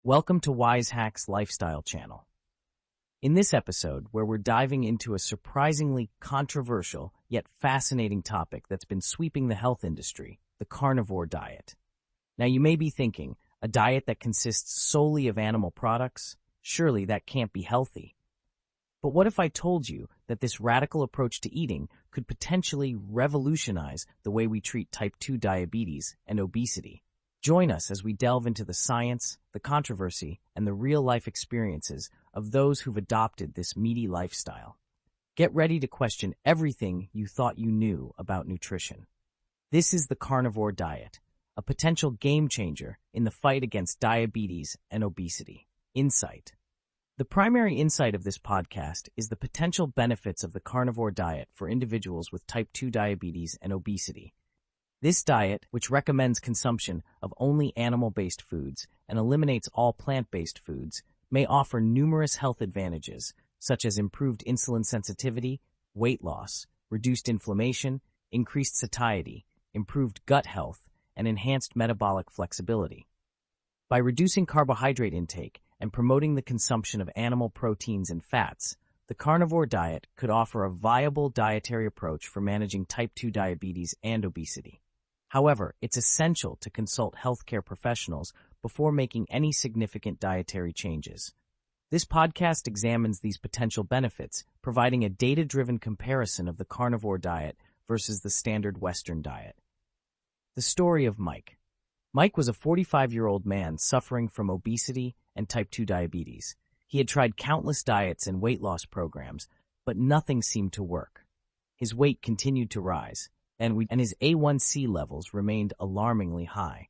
Welcome to Wise Hacks Lifestyle Channel. In this episode, where we're diving into a surprisingly controversial yet fascinating topic that's been sweeping the health industry, the carnivore diet. Now you may be thinking, a diet that consists solely of animal products? Surely that can't be healthy. But what if I told you that this radical approach to eating could potentially revolutionize the way we treat type 2 diabetes and obesity? Join us as we delve into the science, the controversy, and the real-life experiences of those who've adopted this meaty lifestyle. Get ready to question everything you thought you knew about nutrition. This is the carnivore diet, a potential game-changer in the fight against diabetes and obesity. Insight. The primary insight of this podcast is the potential benefits of the carnivore diet for individuals with type 2 diabetes and obesity. This diet, which recommends consumption of only animal-based foods and eliminates all plant-based foods, may offer numerous health advantages, such as improved insulin sensitivity, weight loss, reduced inflammation, increased satiety, improved gut health, and enhanced metabolic flexibility. By reducing carbohydrate intake and promoting the consumption of animal proteins and fats, the carnivore diet could offer a viable dietary approach for managing type 2 diabetes and obesity. However, it's essential to consult healthcare professionals before making any significant dietary changes. This podcast examines these potential benefits, providing a data-driven comparison of the carnivore diet versus the standard Western diet. The story of Mike. Mike was a 45-year-old man suffering from obesity and type 2 diabetes. He had tried countless diets and weight loss programs, but nothing seemed to work. His weight continued to rise, and his A1C levels remained alarmingly high.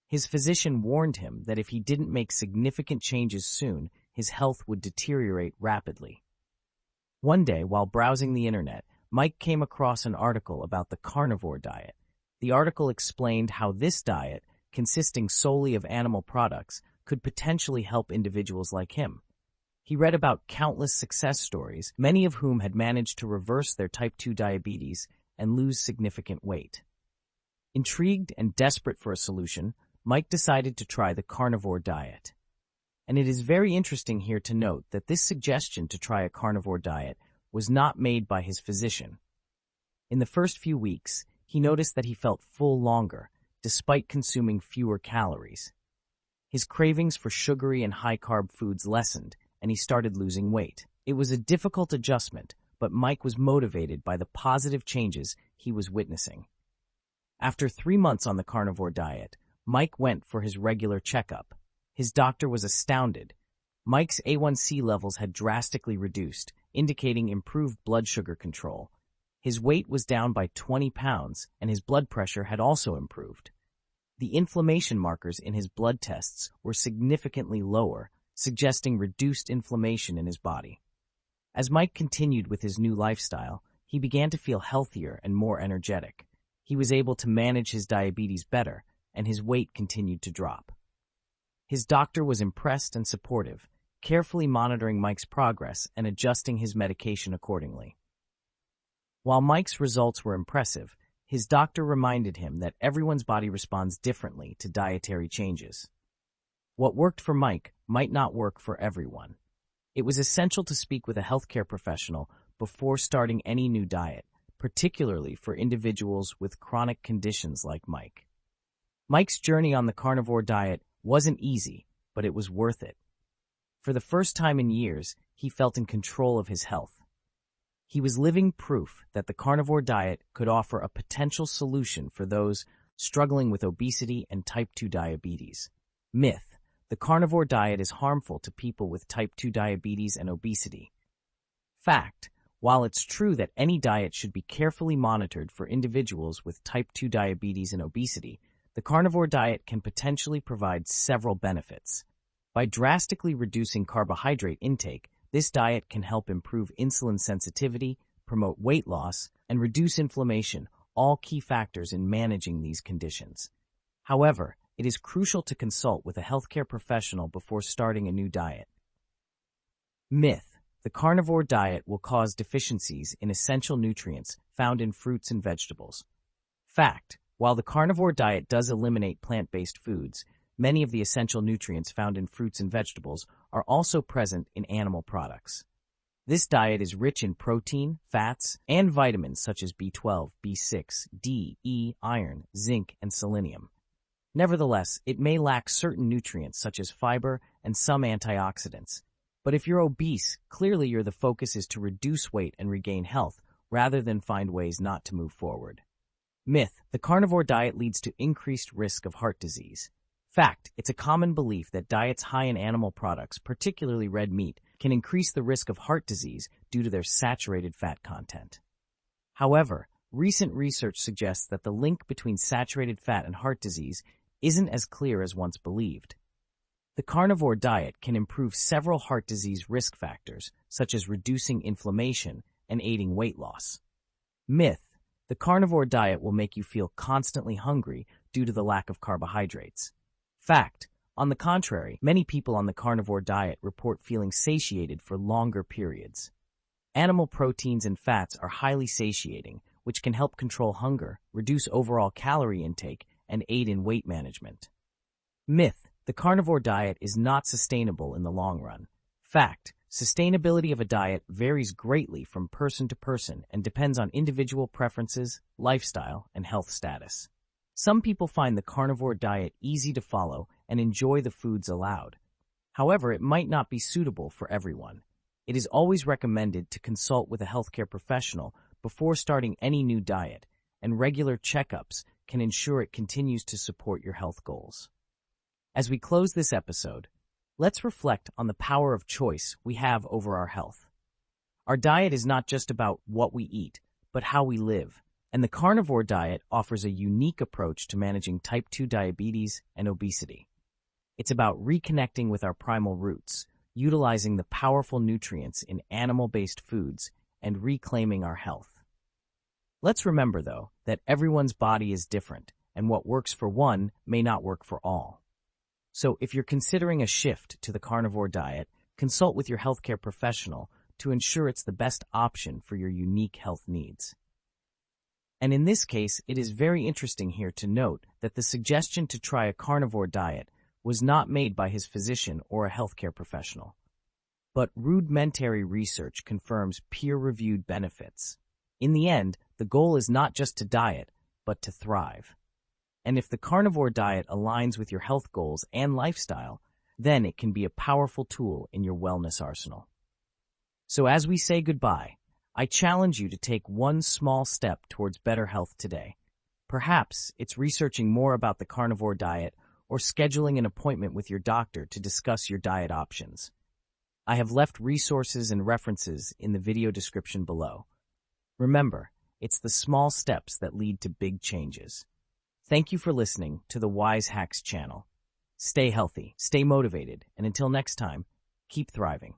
His physician warned him that if he didn't make significant changes soon, his health would deteriorate rapidly. One day, while browsing the internet, Mike came across an article about the carnivore diet. The article explained how this diet, consisting solely of animal products, could potentially help individuals like him. He read about countless success stories, many of whom had managed to reverse their type 2 diabetes and lose significant weight. Intrigued and desperate for a solution, Mike decided to try the carnivore diet. And it is very interesting here to note that this suggestion to try a carnivore diet was not made by his physician. In the first few weeks, he noticed that he felt full longer, despite consuming fewer calories. His cravings for sugary and high-carb foods lessened, and he started losing weight. It was a difficult adjustment, but Mike was motivated by the positive changes he was witnessing. After 3 months on the carnivore diet, Mike went for his regular checkup. His doctor was astounded. Mike's A1C levels had drastically reduced, indicating improved blood sugar control. His weight was down by 20 pounds, and his blood pressure had also improved. The inflammation markers in his blood tests were significantly lower, suggesting reduced inflammation in his body. As Mike continued with his new lifestyle, he began to feel healthier and more energetic. He was able to manage his diabetes better, and his weight continued to drop. His doctor was impressed and supportive, carefully monitoring Mike's progress and adjusting his medication accordingly. While Mike's results were impressive, his doctor reminded him that everyone's body responds differently to dietary changes. What worked for Mike might not work for everyone. It was essential to speak with a healthcare professional before starting any new diet, particularly for individuals with chronic conditions like Mike. Mike's journey on the carnivore diet wasn't easy, but it was worth it. For the first time in years, he felt in control of his health. He was living proof that the carnivore diet could offer a potential solution for those struggling with obesity and type 2 diabetes. Myth: the carnivore diet is harmful to people with type 2 diabetes and obesity. Fact: while it's true that any diet should be carefully monitored for individuals with type 2 diabetes and obesity, the carnivore diet can potentially provide several benefits. By drastically reducing carbohydrate intake, this diet can help improve insulin sensitivity, promote weight loss, and reduce inflammation, all key factors in managing these conditions. However, it is crucial to consult with a healthcare professional before starting a new diet. Myth: the carnivore diet will cause deficiencies in essential nutrients found in fruits and vegetables. Fact: while the carnivore diet does eliminate plant-based foods, many of the essential nutrients found in fruits and vegetables are also present in animal products. This diet is rich in protein, fats, and vitamins such as B12, B6, D, E, iron, zinc, and selenium. Nevertheless, it may lack certain nutrients such as fiber and some antioxidants. But if you're obese, clearly the focus is to reduce weight and regain health rather than find ways not to move forward. Myth: the carnivore diet leads to increased risk of heart disease. Fact: it's a common belief that diets high in animal products, particularly red meat, can increase the risk of heart disease due to their saturated fat content. However, recent research suggests that the link between saturated fat and heart disease isn't as clear as once believed. The carnivore diet can improve several heart disease risk factors, such as reducing inflammation and aiding weight loss. Myth: the carnivore diet will make you feel constantly hungry due to the lack of carbohydrates. Fact: on the contrary, many people on the carnivore diet report feeling satiated for longer periods. Animal proteins and fats are highly satiating, which can help control hunger, reduce overall calorie intake, and aid in weight management. Myth: the carnivore diet is not sustainable in the long run. Fact: sustainability of a diet varies greatly from person to person and depends on individual preferences, lifestyle, and health status. Some people find the carnivore diet easy to follow and enjoy the foods allowed. However, it might not be suitable for everyone. It is always recommended to consult with a healthcare professional before starting any new diet, and regular checkups can ensure it continues to support your health goals. As we close this episode, let's reflect on the power of choice we have over our health. Our diet is not just about what we eat, but how we live, and the carnivore diet offers a unique approach to managing type 2 diabetes and obesity. It's about reconnecting with our primal roots, utilizing the powerful nutrients in animal-based foods, and reclaiming our health. Let's remember, though, that everyone's body is different, and what works for one may not work for all. So if you're considering a shift to the carnivore diet, consult with your healthcare professional to ensure it's the best option for your unique health needs. And in this case, it is very interesting here to note that the suggestion to try a carnivore diet was not made by his physician or a healthcare professional. But rudimentary research confirms peer-reviewed benefits. In the end, the goal is not just to diet, but to thrive. And if the carnivore diet aligns with your health goals and lifestyle, then it can be a powerful tool in your wellness arsenal. So as we say goodbye, I challenge you to take one small step towards better health today. Perhaps it's researching more about the carnivore diet or scheduling an appointment with your doctor to discuss your diet options. I have left resources and references in the video description below. Remember, it's the small steps that lead to big changes. Thank you for listening to the Wise Hacks channel. Stay healthy, stay motivated, and until next time, keep thriving.